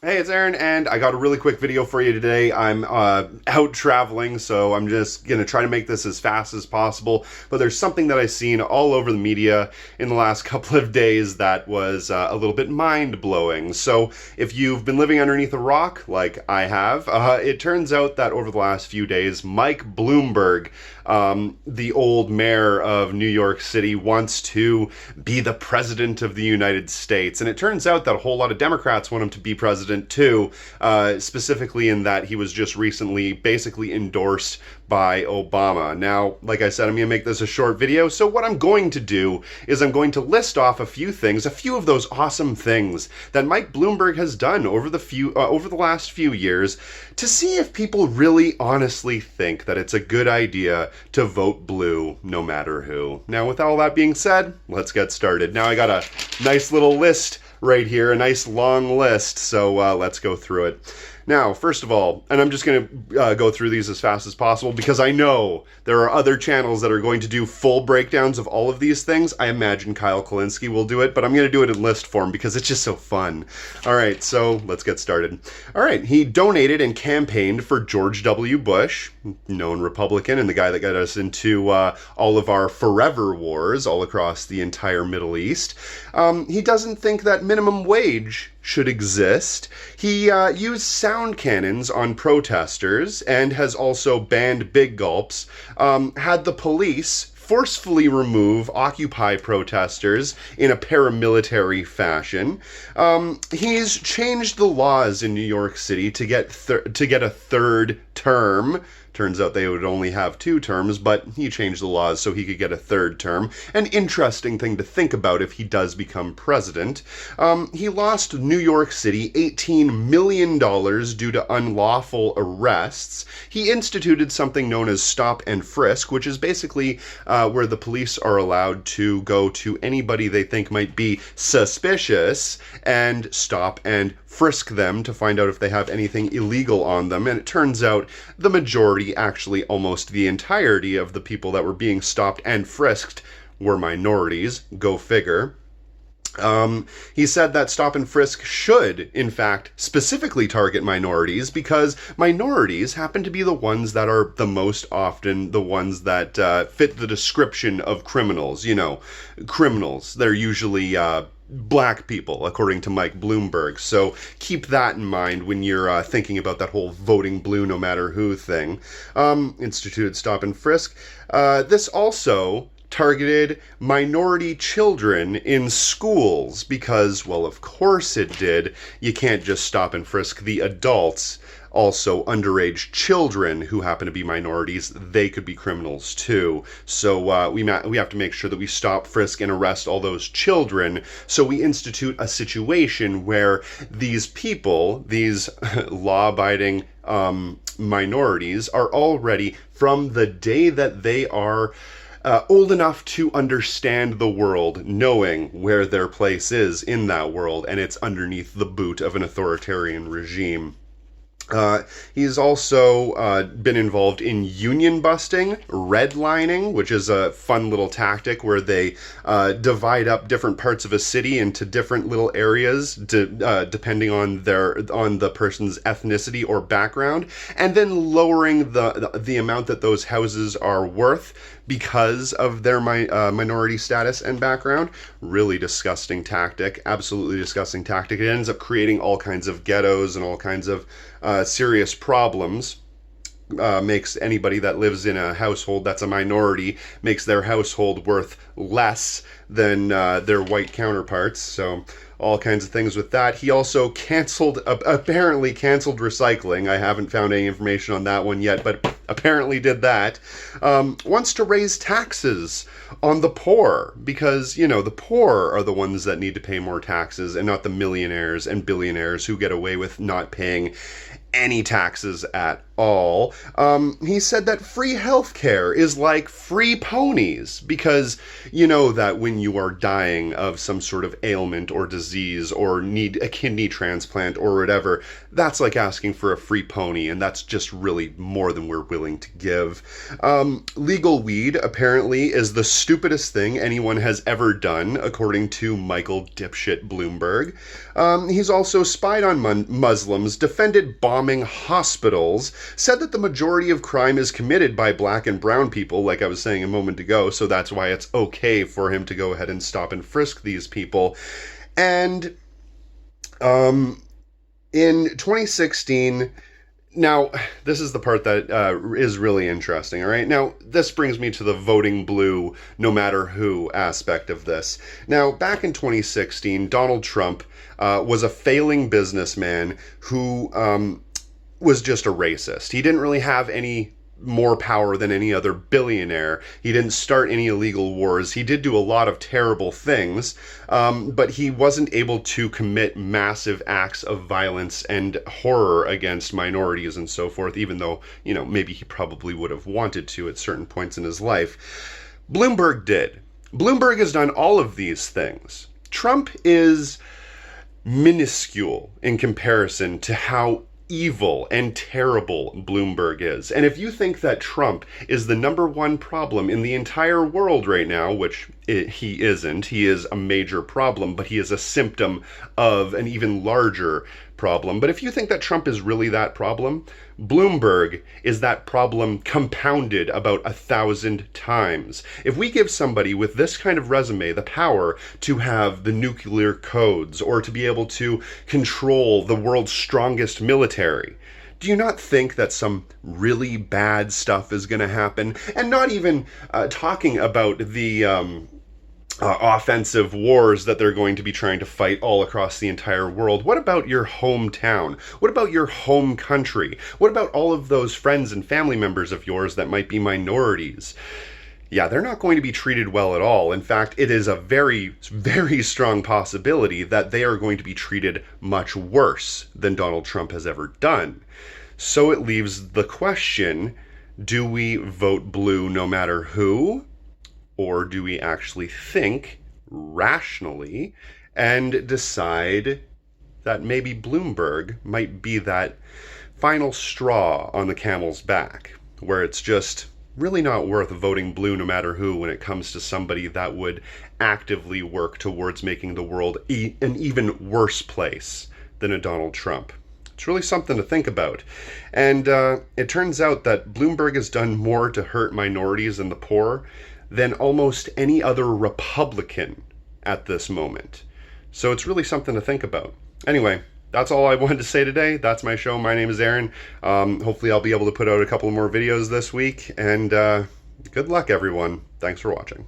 Hey, it's Aaron, and I got a really quick video for you today. I'm out traveling, so I'm just going to try to make this as fast as possible. But there's something that I've seen all over the media in the last couple of days that was a little bit mind-blowing. So if you've been living underneath a rock, like I have, it turns out that over the last few days, Mike Bloomberg, the old mayor of New York City, wants to be the president of the United States. And it turns out that a whole lot of Democrats want him to be president too, specifically in that he was just recently basically endorsed by Obama. Now, like I said, I'm going to make this a short video, so what I'm going to do is I'm going to list off a few things, a few of those awesome things that Mike Bloomberg has done over the last few years to see if people really honestly think that it's a good idea to vote blue no matter who. Now, with all that being said, let's get started. Now, I got a nice little list right here, a nice long list, so let's go through it. Now, first of all, and I'm just going to go through these as fast as possible because I know there are other channels that are going to do full breakdowns of all of these things. I imagine Kyle Kulinski will do it, but I'm going to do it in list form because it's just so fun. All right, so let's get started. All right, he donated and campaigned for George W. Bush, known Republican, and the guy that got us into all of our forever wars all across the entire Middle East. He doesn't think that minimum wage should exist. He used sound cannons on protesters and has also banned big gulps, had the police forcefully remove Occupy protesters in a paramilitary fashion. He's changed the laws in New York City to get a third term. Turns out they would only have 2 terms, but he changed the laws so he could get a 3rd term. An interesting thing to think about if he does become president. He lost New York City $18 million due to unlawful arrests. He instituted something known as stop and frisk, which is basically where the police are allowed to go to anybody they think might be suspicious and stop and frisk them to find out if they have anything illegal on them. And it turns out the majority, actually almost the entirety of the people that were being stopped and frisked were minorities. Go figure. He said that stop and frisk should, in fact, specifically target minorities because minorities happen to be the ones that are the most often the ones that fit the description of criminals. You know, criminals. They're usually black people, according to Mike Bloomberg. So keep that in mind when you're thinking about that whole voting blue no matter who thing. Instituted stop and frisk. This also targeted minority children in schools because, well, of course it did. You can't just stop and frisk the adults. Also, underage children who happen to be minorities, they could be criminals too. So we have to make sure that we stop, frisk, and arrest all those children. So we institute a situation where these people, these law-abiding minorities, are already, from the day that they are old enough to understand the world, knowing where their place is in that world, and it's underneath the boot of an authoritarian regime. He's also been involved in union busting, redlining, which is a fun little tactic where they divide up different parts of a city into different little areas depending on the person's ethnicity or background, and then lowering the amount that those houses are worth because of their minority status and background. Really disgusting tactic, absolutely disgusting tactic. It ends up creating all kinds of ghettos and all kinds of serious problems. Makes anybody that lives in a household that's a minority, makes their household worth less than their white counterparts. So all kinds of things with that. He also apparently canceled recycling. I haven't found any information on that one yet, but apparently did that. Wants to raise taxes on the poor because, you know, the poor are the ones that need to pay more taxes and not the millionaires and billionaires who get away with not paying any taxes at all, he said that free healthcare is like free ponies, because you know that when you are dying of some sort of ailment or disease or need a kidney transplant or whatever, that's like asking for a free pony, and that's just really more than we're willing to give. Legal weed apparently is the stupidest thing anyone has ever done, according to Michael Dipshit Bloomberg. He's also spied on Muslims, defended bombing hospitals, said that the majority of crime is committed by black and brown people, like I was saying a moment ago, so that's why it's okay for him to go ahead and stop and frisk these people. And in 2016, now, this is the part that is really interesting, all right? Now, this brings me to the voting blue, no matter who aspect of this. Now, back in 2016, Donald Trump was a failing businessman who was just a racist. He didn't really have any more power than any other billionaire. He didn't start any illegal wars. He did do a lot of terrible things, but he wasn't able to commit massive acts of violence and horror against minorities and so forth, even though, you know, maybe he probably would have wanted to at certain points in his life. Bloomberg did. Bloomberg has done all of these things. Trump is minuscule in comparison to how evil and terrible Bloomberg is. And if you think that Trump is the number one problem in the entire world right now, which he isn't, he is a major problem, but he is a symptom of an even larger problem. But if you think that Trump is really that problem, Bloomberg is that problem compounded about 1,000 times. If we give somebody with this kind of resume the power to have the nuclear codes or to be able to control the world's strongest military, do you not think that some really bad stuff is going to happen? And not even talking about the offensive wars that they're going to be trying to fight all across the entire world. What about your hometown? What about your home country? What about all of those friends and family members of yours that might be minorities? Yeah, they're not going to be treated well at all. In fact, it is a very, very strong possibility that they are going to be treated much worse than Donald Trump has ever done. So it leaves the question, do we vote blue no matter who? Or do we actually think rationally and decide that maybe Bloomberg might be that final straw on the camel's back, where it's just really not worth voting blue no matter who when it comes to somebody that would actively work towards making the world an even worse place than a Donald Trump? It's really something to think about. And it turns out that Bloomberg has done more to hurt minorities and the poor than almost any other Republican at this moment. So it's really something to think about. Anyway, that's all I wanted to say today. That's my show. My name is Aaron. Hopefully I'll be able to put out a couple more videos this week. And good luck, everyone. Thanks for watching.